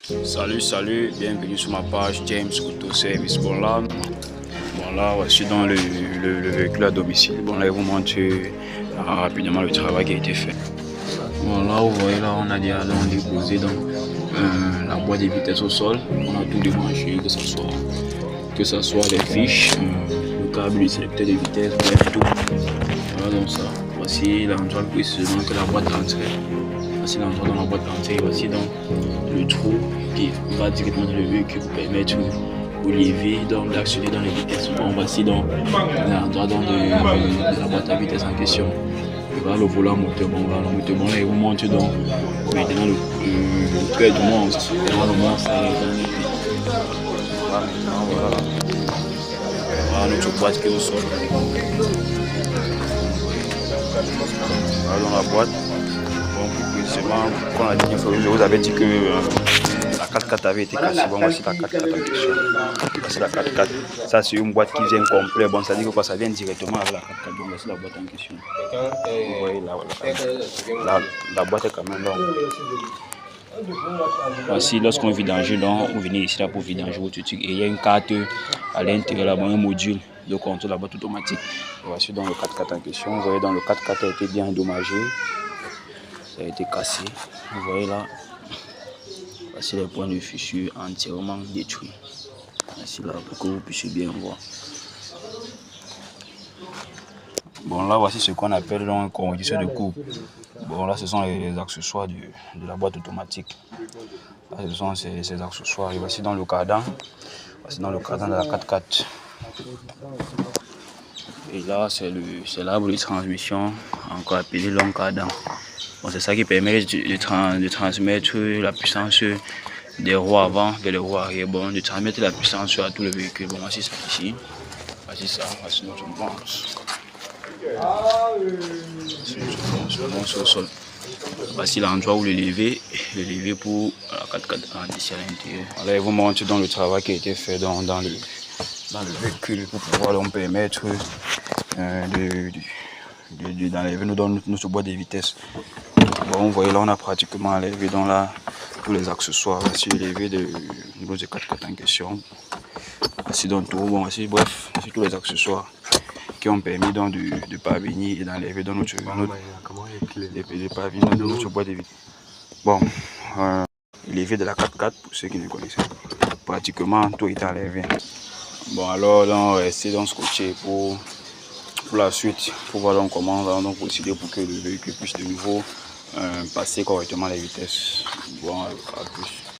Salut, bienvenue sur ma page James Auto Service. Bon là, je suis dans le véhicule à domicile. Bon là, je vous montre rapidement le travail qui a été fait. Bon là, vous voyez là, on a déjà déposé dans la boîte de vitesse au sol. On a tout débranché, que ce soit les fiches, le câble, le sélecteur de vitesse, bref tout. Voilà donc ça. Voici l'endroit précisément que la boîte d'entrée. Voici l'endroit dans la boîte d'entrée. Voici donc le trou qui va directement dans le véhicule pour permettre au levier d'actionner dans les vitesses. Bon, voici donc l'endroit de la boîte à vitesse en question. Et voilà le volant moteur. Bon, voilà le moteur. Bon, là, il vous montre donc maintenant le trait du monstre. Et voilà le monstre. Voilà notre boîte qui est au sol. Voilà dans la boîte. Bon, précisément, comme la dernière fois, je vous avais dit que la 4x4 avait été cassée. Bon, voici la 4x4 en question. Voici la 4x4. Ça, c'est une boîte qui vient complète. Bon, ça dit que quoi, ça vient directement avec la 4x4. Donc, voici la boîte en question. Vous voyez là, la boîte est quand même longue. Voici, lorsqu'on vidange, donc, vous venez ici là pour vidanger votre truc. Et il y a une carte à l'intérieur là-bas, un module de contrôle de la boîte automatique. Voici dans le 4x4 en question. Vous voyez, dans le 4x4 a été bien endommagé. Ça a été cassé. Vous voyez là. Voici les points de fissure entièrement détruits. Voici là pour que vous puissiez bien voir. Bon là, voici ce qu'on appelle donc un correcteur de coupe. Bon là, ce sont les accessoires de la boîte automatique. Là, ce sont ces accessoires. Et voici dans le cardan. Voici dans le cardan de la 4x4. Et là, c'est l'arbre de transmission, encore appelé long cardan. Bon, c'est ça qui permet de transmettre la puissance des roues avant vers les roues arrière. Bon, de transmettre la puissance à tout le véhicule. Bon, voici ça ici. Voici ça, voici notre branche. Sur le sol. Voici l'endroit où le levier pour la 4x4 ici à l'intérieur. Là, je vous montre dans le travail qui a été fait dans le véhicule pour pouvoir donc permettre d'enlever notre boîte de vitesse. Bon, vous voyez là, on a pratiquement enlevé dans là tous les accessoires. Voici le levier de notre 4x4 en question. Voici donc tout. Bon, voici tous les accessoires qui ont permis donc de parvenir et d'enlever dans notre boîte de vitesse. Bon, le levier de la 4x4, pour ceux qui ne connaissaient pas, pratiquement tout est enlevé. Bon, alors on va rester dans scotché pour la suite, pour voir donc comment on va procéder pour que le véhicule puisse de nouveau passer correctement les vitesses. Bon, à plus.